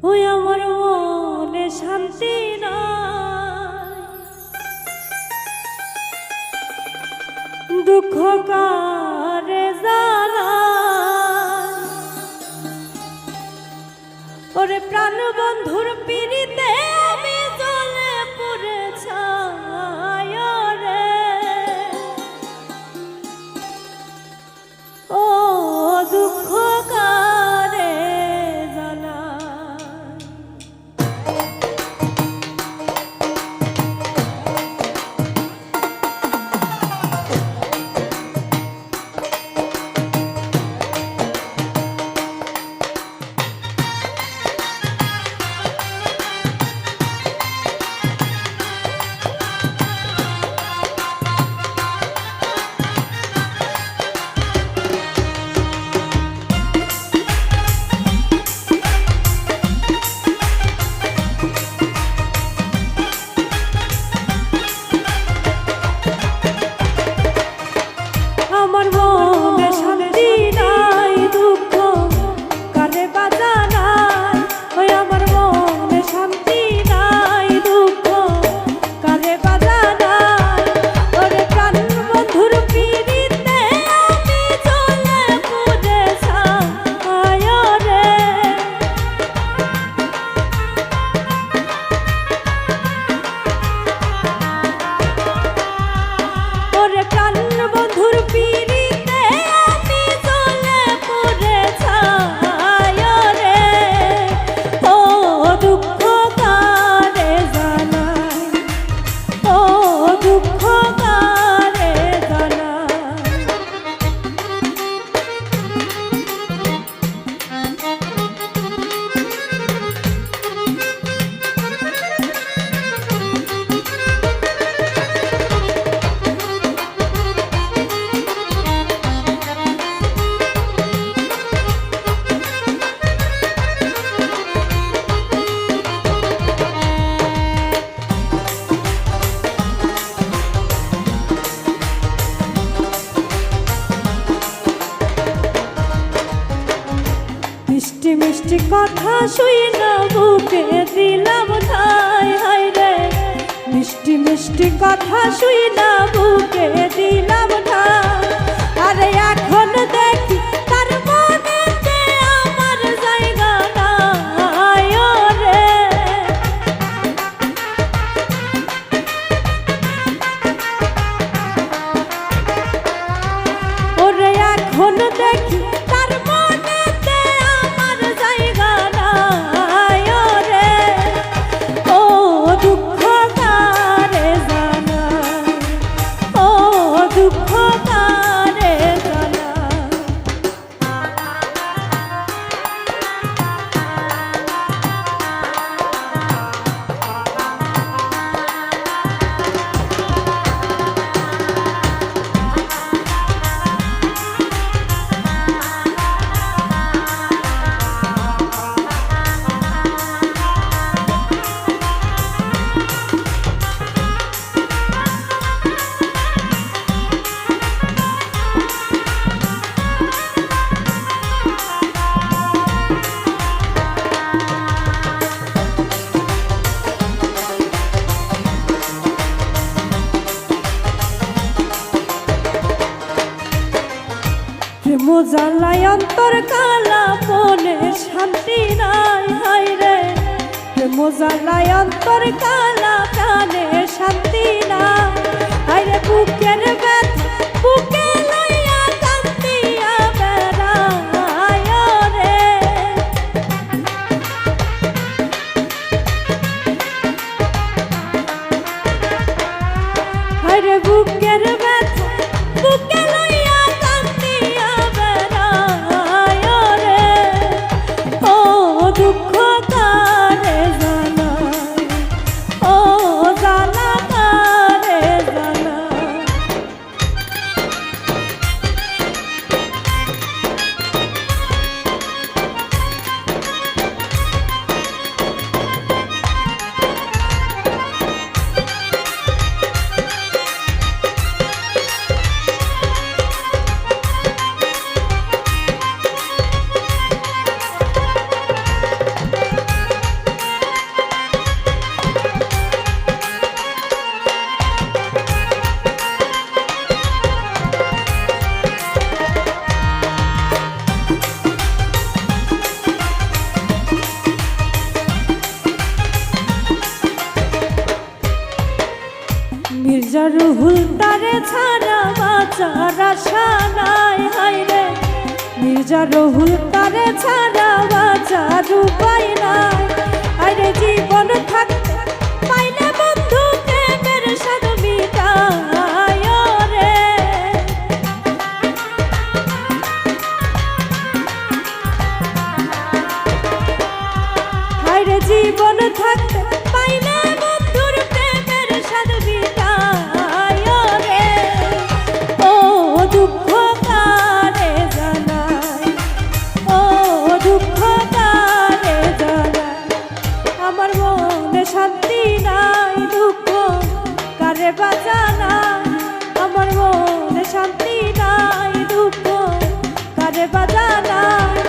ওই আমার মনে শান্তি নাই, দুঃখ কারে জানাই। ওরে প্রাণ বন্ধুর পিড়িতে আমি জ্বলে পুড়ে ছাই রে। ও দুঃখ কারে জানাই। মিষ্টি মিষ্টি কথা শুই না বুকে দিলাম ঠাই। হাই রে মিষ্টি মিষ্টি কথা শুই না বুকে দিলাম ঠাই। আরে এখন দেখি তার মনেতে আমার জায়গা নাই রে। ওরে এখন দেখি তার মনেতে আমার জায়গা নাই রে। ও দুঃখ কারে জানাই, ও দুঃখ কারে জানাই। জ্বালায় অন্তর কালা মনে শান্তি নাই। হাই রে জ্বালায় অন্তর কালা প্রাণে শান্তি নাই। হাই রে বুকের ব্যথা বুকে লইয়া কান্দিয়া বেড়াই রে। হাই রে বুকের ব্যথা বুকে লইয়া কান্দিয়া বেড়াই রে। ও দুঃখ কারে জানাই, ও জ্বালা কারে আশা নাই হায়রে মির্জা রহুল তারে ছাড়া বাঁচার উপায় নাই হায়রে জীবন থাকতে পাইলে বন্ধু প্রেমের স্বাদ মিটায় রে হায়রে জীবন থাকতে পাইলে বন্ধুর প্রেমের স্বাদ মিটায় রে ও দুঃখ কারে জানাই ও দুঃখ কারে জানাই আমার মনে শান্তি নাই দুঃখ কারে বাজানাই আমার মনে শান্তি নাই দুঃখ কারে বাজানাই